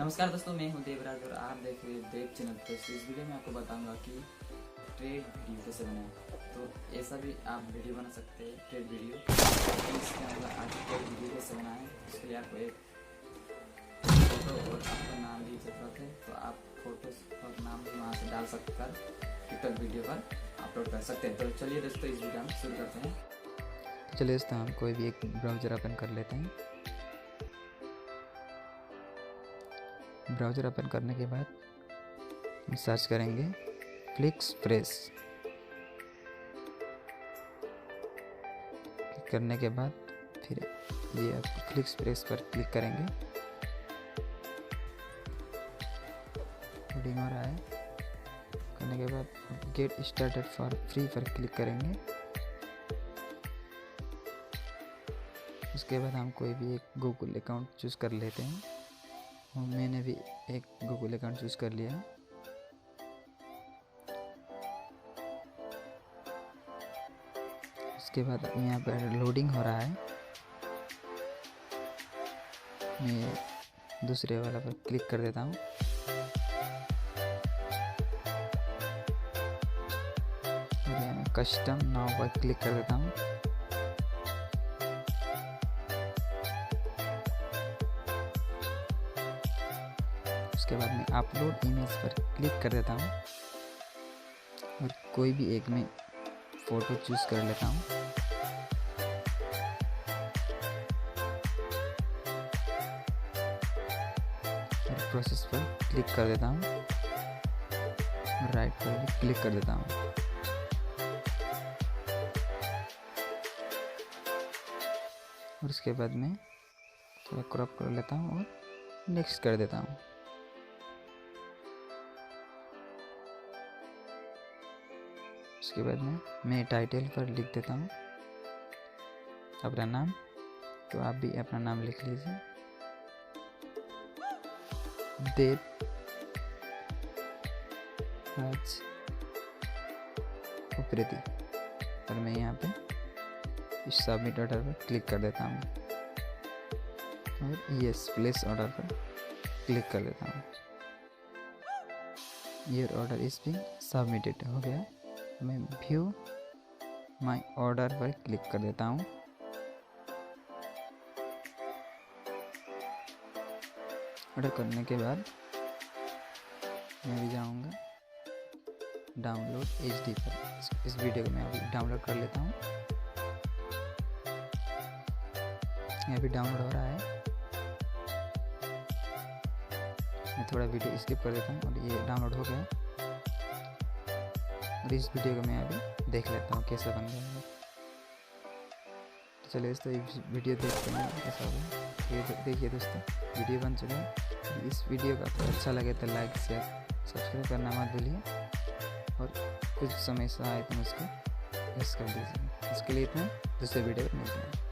नमस्कार दोस्तों, मैं हूं देवराज और आप देख रहे हैं देव चैनल पर। इस वीडियो में आपको बताऊंगा कि ट्रेड वीडियो कैसे बनाएं। तो ऐसा भी आप वीडियो बना सकते हैं, ट्रेड वीडियो। इसके अंदर आज ट्रेड वीडियो कैसे बनाएं, उसके लिए आपको एक फोटो और आपका नाम की जरूरत है। तो आप फोटो और नाम भी वहाँ से डाल सककर ट्विटर वीडियो पर अपलोड कर सकते हैं। तो चलिए दोस्तों, इस वीडियो में शुरू करते हैं। तो चलिए दोस्तों, हम कोई भी एक ब्राउज़र ओपन कर लेते हैं। ब्राउज़र ओपन करने के बाद हम सर्च करेंगे फ्लिक्सप्रेस। क्लिक करने के बाद फिर ये आप फ्लिक्सप्रेस पर क्लिक करेंगे। लोडिंग हो रहा है। करने के बाद गेट स्टार्टेड फॉर फ्री पर क्लिक करेंगे। उसके बाद हम कोई भी एक गूगल अकाउंट चूज़ कर लेते हैं। और मैंने भी एक गूगल अकाउंट चूज़ कर लिया है। उसके बाद यहाँ पर लोडिंग हो रहा है। मैं दूसरे वाला पर क्लिक कर देता हूँ। कस्टम नाउ पर क्लिक कर देता हूँ। उसके बाद मैं अपलोड इमेज पर क्लिक कर देता हूँ और कोई भी एक में फ़ोटो चूज़ कर लेता हूँ। और प्रोसेस पर क्लिक कर देता हूँ और राइट पर भी क्लिक कर देता हूँ। और उसके बाद मैं थोड़ा क्रॉप कर लेता हूँ और नेक्स्ट कर देता हूँ। उसके बाद में मैं टाइटल पर लिख देता हूँ अपना नाम। तो आप भी अपना नाम लिख लीजिए, देव राज उप्रेती। और मैं यहाँ पे इस सबमिट ऑर्डर पर क्लिक कर देता हूँ और यस प्लेस ऑर्डर पर क्लिक कर देता हूँ। Your order is being submitted हो गया। मैं व्यू माय ऑर्डर पर क्लिक कर देता हूँ। ऑर्डर करने के बाद मैं भी जाऊँगा डाउनलोड एचडी पर। इस वीडियो को मैं अभी डाउनलोड कर लेता हूँ। ये अभी डाउनलोड हो रहा है। मैं थोड़ा वीडियो स्किप कर देता हूँ और ये डाउनलोड हो गया। और इस वीडियो को मैं अभी देख लेता हूँ कैसा बन गया है। तो चलिए दोस्तों, इस वीडियो देखते हैं कैसा होगा। ये देखिए दोस्तों, वीडियो बन चुका है। इस वीडियो का आपको अच्छा लगे तो लाइक शेयर सब्सक्राइब करना मत भूलिए और कुछ समय से आए तो उसको प्रेस कर दीजिए। इसके लिए इतना, दूसरे वीडियो में मिलते हैं।